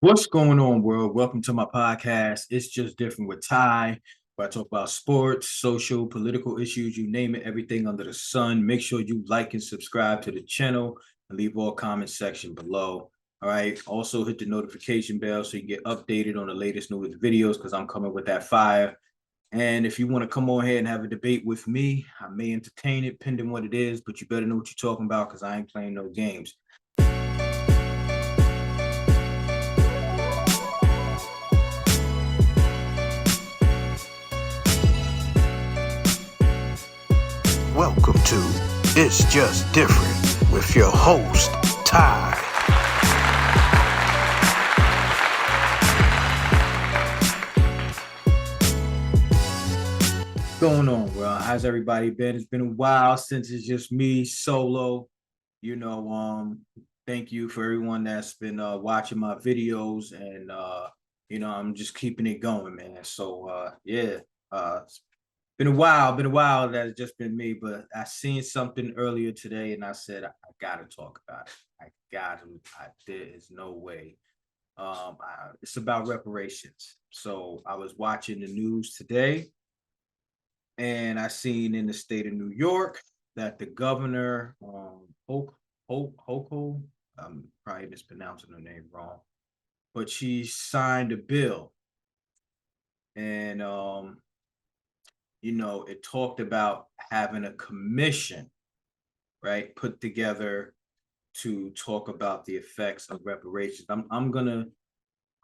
What's going on, world? Welcome to my podcast. It's just different with Ty, where I talk about sports, social, political issues, you name it, everything under the sun. Make sure you like and subscribe to the channel and leave all comment section below. All right. Also hit the notification bell so you get updated on the latest newest videos because I'm coming with that fire. And if you want to come on here and have a debate with me, I may entertain it, depending what it is, but you better know what you're talking about because I ain't playing no games. Welcome to It's Just Different with your host, Ty. Going on? Well, how's everybody been? It's been a while since it's just me solo. Thank you for everyone that's been watching my videos and I'm just keeping it going, man. It's been a while that it's just been me, but I seen something earlier today and I said I gotta talk about it. There is no way. It's about reparations. So I was watching the news today and I seen in the state of New York that the governor, Hochul, I'm probably mispronouncing her name wrong, but she signed a bill, and it talked about having a commission, right, put together to talk about the effects of reparations. I'm gonna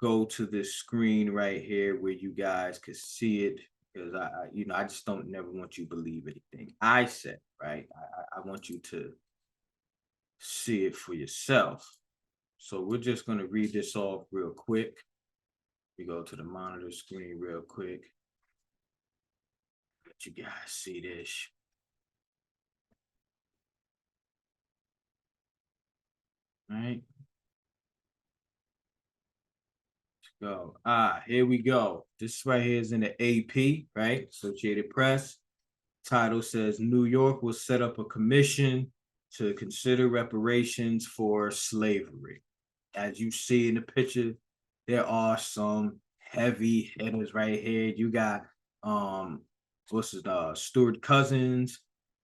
go to this screen right here where you guys could see it because I just don't never want you to believe anything I said, right? I want you to see it for yourself. So we're just going to read this off real quick. We go to the monitor screen real quick. Let you guys see this. All right. Let's go. Here we go. This right here is in the AP, right? Associated Press. Title says New York will set up a commission to consider reparations for slavery. As you see in the picture, there are some heavy hitters right here. You got Stuart Cousins.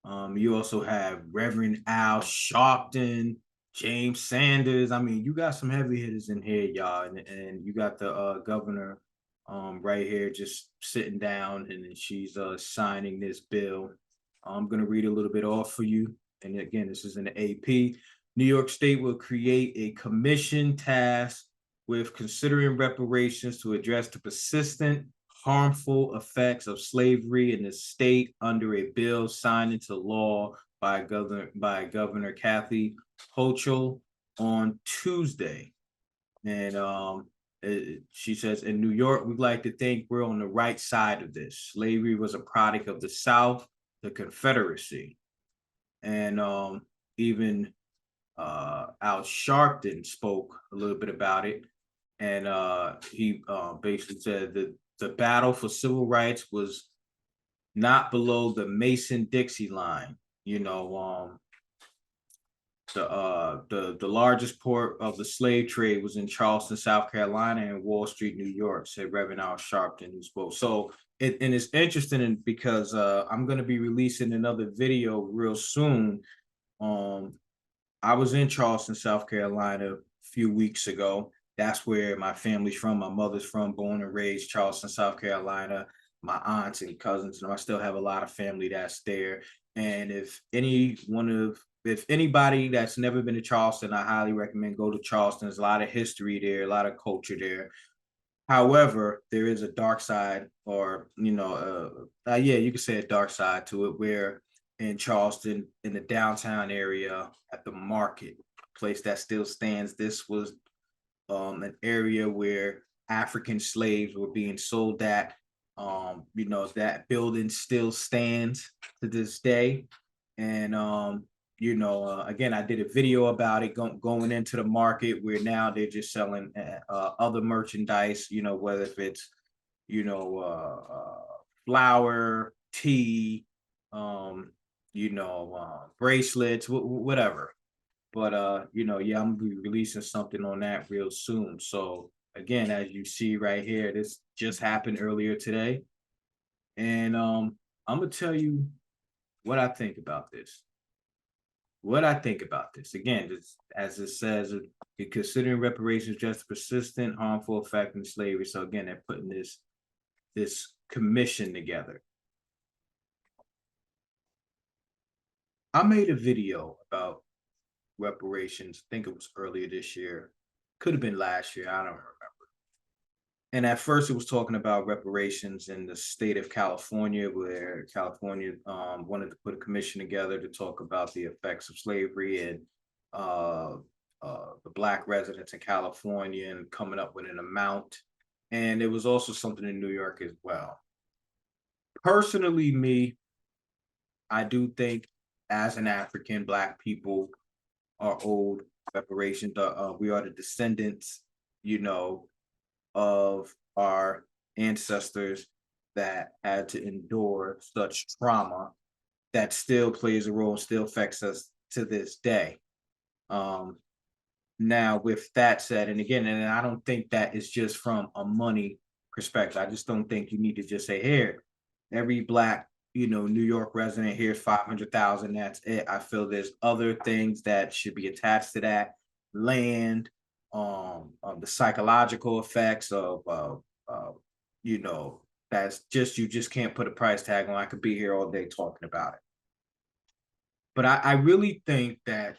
You also have Reverend Al Sharpton, James Sanders. I mean, you got some heavy hitters in here, y'all, and you got the governor right here just sitting down, and she's signing this bill. I'm gonna read a little bit off for you. And again, this is in the AP. New York State will create a commission tasked with considering reparations to address the persistent harmful effects of slavery in the state under a bill signed into law by Governor Kathy Hochul on Tuesday. And she says, in New York, we'd like to think we're on the right side of this. Slavery was a product of the South, the Confederacy. And even Al Sharpton spoke a little bit about it. And he basically said that the battle for civil rights was not below the Mason-Dixie line. The largest port of the slave trade was in Charleston, South Carolina, and Wall Street, New York, said Reverend Al Sharpton, who spoke. So and it's interesting because I'm going to be releasing another video real soon. I was in Charleston, South Carolina a few weeks ago. That's where my family's from. My mother's from, born and raised Charleston, South Carolina. My aunts and cousins, and I still have a lot of family that's there. And if anybody that's never been to Charleston, I highly recommend go to Charleston. There's a lot of history there, a lot of culture there. However, there is a dark side, or you could say a dark side to it, where in Charleston, in the downtown area, at the market, place that still stands, this was an area where African slaves were being sold at. That building still stands to this day. And again, I did a video about it going into the market where now they're just selling other merchandise, whether if it's, flour, tea, bracelets, whatever. But I'm gonna be releasing something on that real soon. So again, as you see right here, this just happened earlier today. And I'm gonna tell you what I think about this. What I think about this. Again, just as it says, considering reparations just persistent harmful effect in slavery. So again, they're putting this commission together. I made a video about reparations. I think it was earlier this year. Could have been last year. I don't remember. And at first, it was talking about reparations in the state of California, where California wanted to put a commission together to talk about the effects of slavery and uh, the Black residents in California and coming up with an amount. And there was also something in New York as well. Personally, me, I do think as an African, Black people are owed reparations. We are the descendants, you know, of our ancestors that had to endure such trauma that still plays a role, still affects us to this day. Um, Now, with that said, and again, and I don't think that is just from a money perspective. I just don't think you need to just say, here, every Black, New York resident, here's 500,000. That's it. I feel there's other things that should be attached to that land, the psychological effects of, you know, that's just, you just can't put a price tag on. I could be here all day talking about it. But I really think that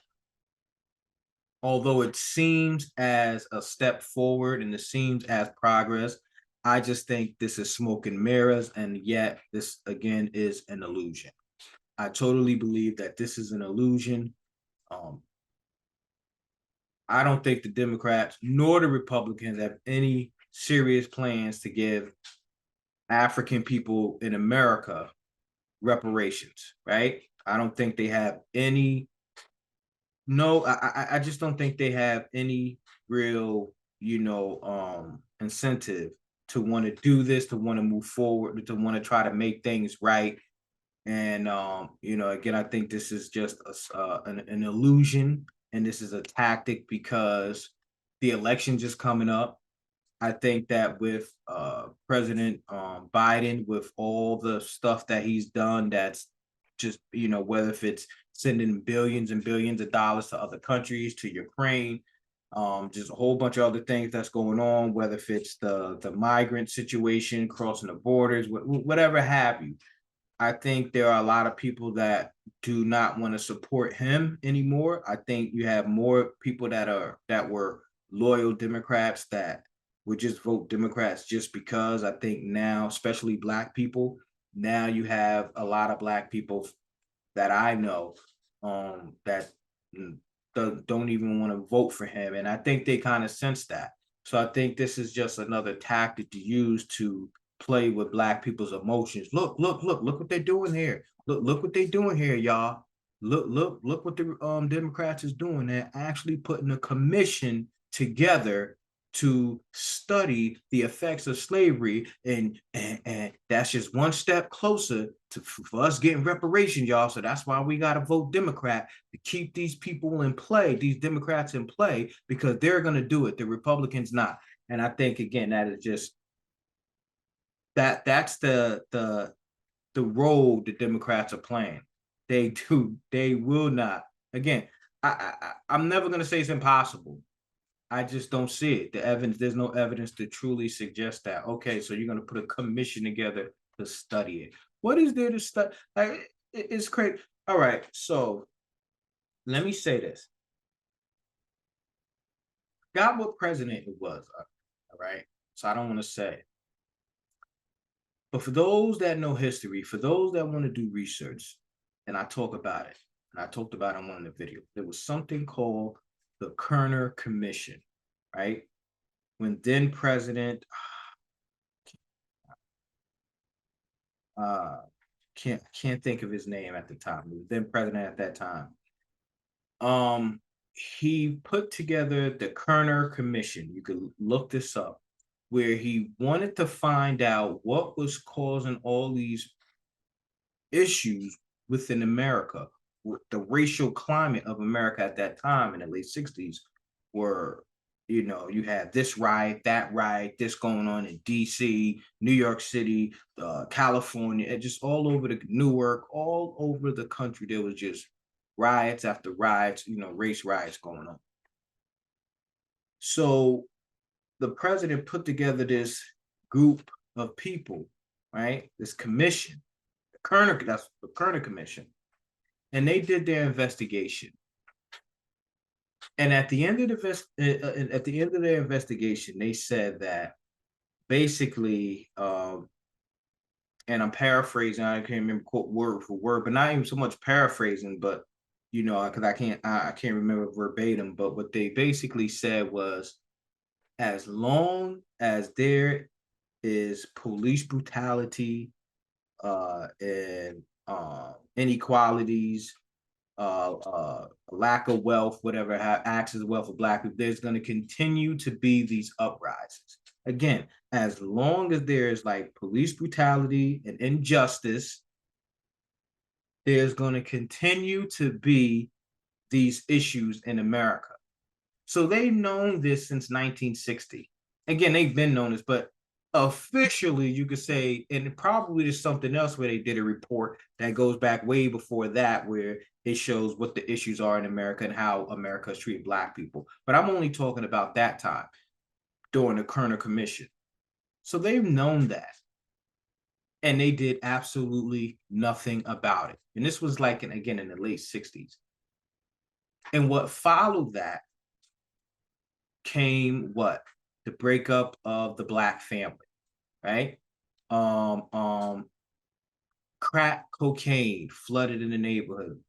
although it seems as a step forward and it seems as progress, I just think this is smoke and mirrors, and yet this again is an illusion. I totally believe that this is an illusion. Um, I don't think the Democrats nor the Republicans have any serious plans to give African people in America reparations, right? I don't think they have any. No, I just don't think they have any real, incentive to want to do this, to want to move forward, to want to try to make things right. And again, I think this is just an illusion, and this is a tactic because the election just coming up. I think that with President Biden, with all the stuff that he's done, that's just, whether if it's sending billions and billions of dollars to other countries, to Ukraine, just a whole bunch of other things that's going on, whether if it's the migrant situation, crossing the borders, whatever have you. I think there are a lot of people that do not want to support him anymore. I think you have more people that were loyal Democrats that would just vote Democrats just because. I think now, especially Black people, now you have a lot of Black people that I know that don't even want to vote for him. And I think they kind of sense that. So I think this is just another tactic to use to play with Black people's emotions. Look what they're doing here. Look what they're doing here, y'all. Look what the Democrats is doing. They're actually putting a commission together to study the effects of slavery, and that's just one step closer to for us getting reparations, y'all. So that's why we got to vote Democrat to keep these people in play, these Democrats in play, because they're going to do it. The Republicans not. And I think again that is just that's the role the Democrats are playing. They will not. Again, I'm never going to say it's impossible. I just don't see it. The evidence, there's no evidence to truly suggest that. Okay, so you're going to put a commission together to study it. What is there to study? Like, it's crazy. All right, so let me say this. Got what president it was. All right, so I don't want to say. But for those that know history, for those that want to do research, and I talk about it, and I talked about it in one of the videos, there was something called the Kerner Commission, right? When then President uh can't think of his name at the time. He was then president at that time. He put together the Kerner Commission. You could look this up, where he wanted to find out what was causing all these issues within America. The racial climate of America at that time in the late 60s were You have this riot, that riot, this going on in DC, New York City, California, and just all over the Newark, all over the country. There was just riots after riots, race riots going on. So the president put together this group of people, right? This commission, that's the Kerner Commission, and they did their investigation. And at the end of their investigation, they said that basically, and I'm paraphrasing, I can't remember quote word for word, but not even so much paraphrasing, but because I can't remember verbatim, but what they basically said was, as long as there is police brutality, and inequalities, lack of wealth, whatever, access to wealth for Black people, there's going to continue to be these uprisings. Again, as long as there's like police brutality and injustice, there's going to continue to be these issues in America. So they've known this since 1960. Again, they've been known this, but officially you could say, and probably there's something else where they did a report that goes back way before that, where it shows what the issues are in America and how America has treated Black people. But I'm only talking about that time during the Kerner Commission. So they've known that. And they did absolutely nothing about it. And this was like, again, in the late 60s. And what followed that came what? The breakup of the Black family, right? Crack cocaine flooded in the neighborhood,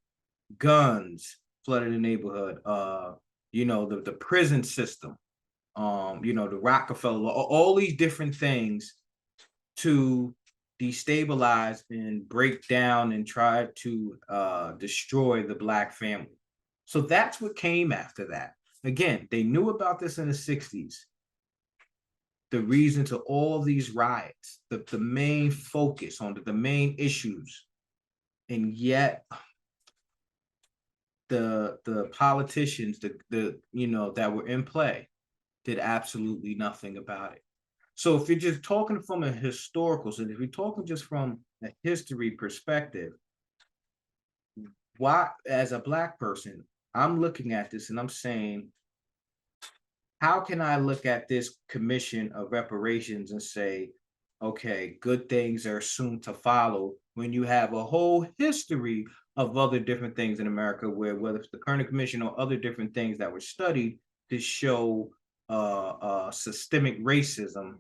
guns flooded the neighborhood, the prison system, the Rockefeller, all these different things to destabilize and break down and try to destroy the Black family. So that's what came after that. Again, they knew about this in the 60s. The reason to all these riots, the main focus on the main issues, and yet the politicians, that were in play, did absolutely nothing about it. So if you're just talking from a historical, so if you're talking just from a history perspective, why, as a Black person, I'm looking at this and I'm saying, how can I look at this commission of reparations and say, okay, good things are soon to follow, when you have a whole history of other different things in America, where whether it's the Kerner Commission or other different things that were studied to show systemic racism,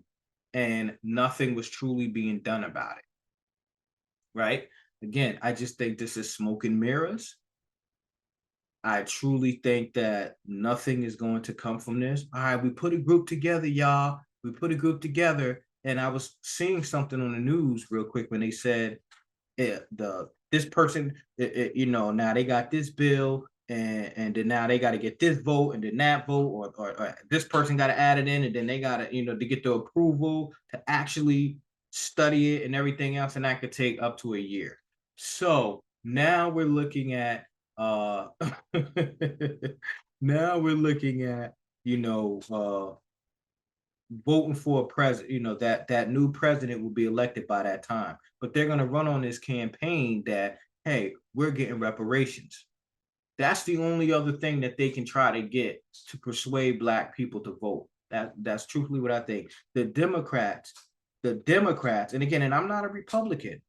and nothing was truly being done about it, right? Again, I just think this is smoke and mirrors. I truly think that nothing is going to come from this. All right, we put a group together, y'all. We put a group together, and I was seeing something on the news real quick when they said this person, now they got this bill, and then now they got to get this vote and then that vote, or this person got to add it in, and then they got to, to get the approval to actually study it and everything else, and that could take up to a year. So now we're looking at now we're looking at voting for a president, that new president will be elected by that time, but they're going to run on this campaign that, hey, we're getting reparations. That's the only other thing that they can try to get to persuade Black people to vote. That's truthfully what I think. The Democrats, and again, and I'm not a Republican,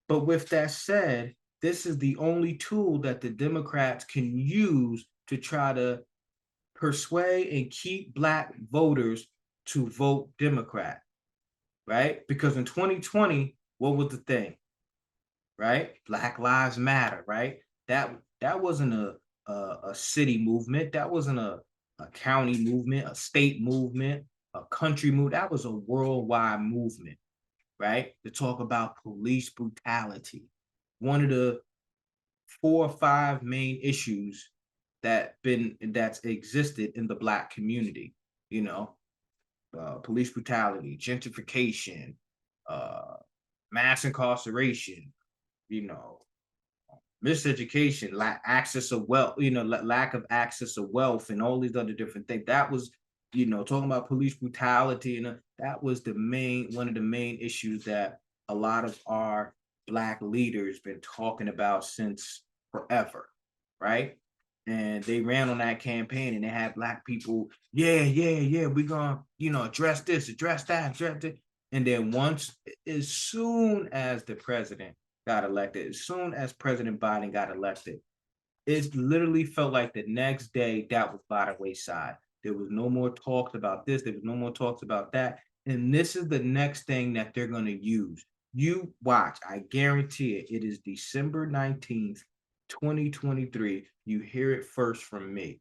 but with that said, this is the only tool that the Democrats can use to try to persuade and keep Black voters to vote Democrat, right? Because in 2020, what was the thing, right? Black Lives Matter, right? That wasn't a city movement. That wasn't a county movement, a state movement, a country movement. That was a worldwide movement, right? To talk about police brutality. One of the 4 or 5 main issues that's existed in the Black community, police brutality, gentrification, mass incarceration, miseducation, lack access of wealth, lack of access of wealth, and all these other different things. That was, talking about police brutality, and that was one of the main issues that a lot of our Black leaders been talking about since forever, right? And they ran on that campaign, and they had Black people, yeah, yeah, yeah, we're gonna, address this, address that, address it. And then as soon as the president got elected, as soon as President Biden got elected, it literally felt like the next day that was by the wayside. There was no more talks about this. There was no more talks about that. And this is the next thing that they're going to use. You watch. I guarantee it. It is December 19th, 2023. You hear it first from me.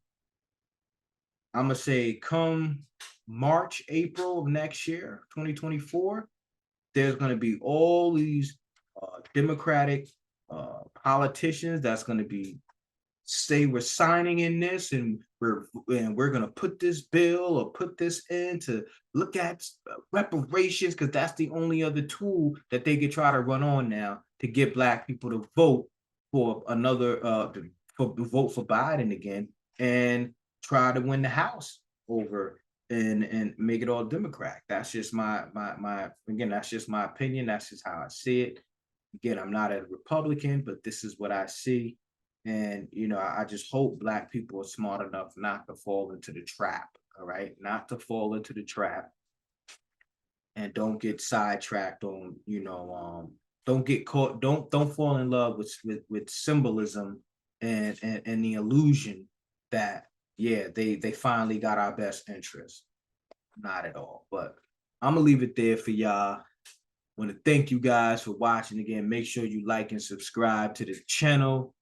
I'm going to say come March, April of next year, 2024, there's going to be all these Democratic politicians that's going to be say we're signing in this, and we're going to put this bill or put this in to look at reparations, because that's the only other tool that they could try to run on now to get Black people to vote for another for vote for Biden again, and try to win the House over and make it all Democrat. That's just my again, that's just my opinion. That's just how I see it. Again, I'm not a Republican, but this is what I see. And I just hope Black people are smart enough not to fall into the trap. All right, not to fall into the trap, and don't get sidetracked on, don't get caught, don't fall in love with symbolism and the illusion that, yeah, they finally got our best interest. Not at all. But I'm gonna leave it there for y'all. Want to thank you guys for watching. Again, make sure you like and subscribe to the channel.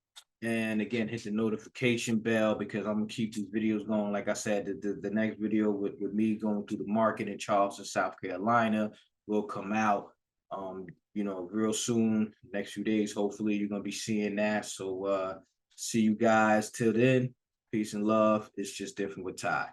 And again, hit the notification bell, because I'm gonna keep these videos going. Like I said, the next video with me going through the market in Charleston, South Carolina, will come out real soon. Next few days, hopefully, you're gonna be seeing that. So see you guys till then. Peace and love. It's just different with Ty.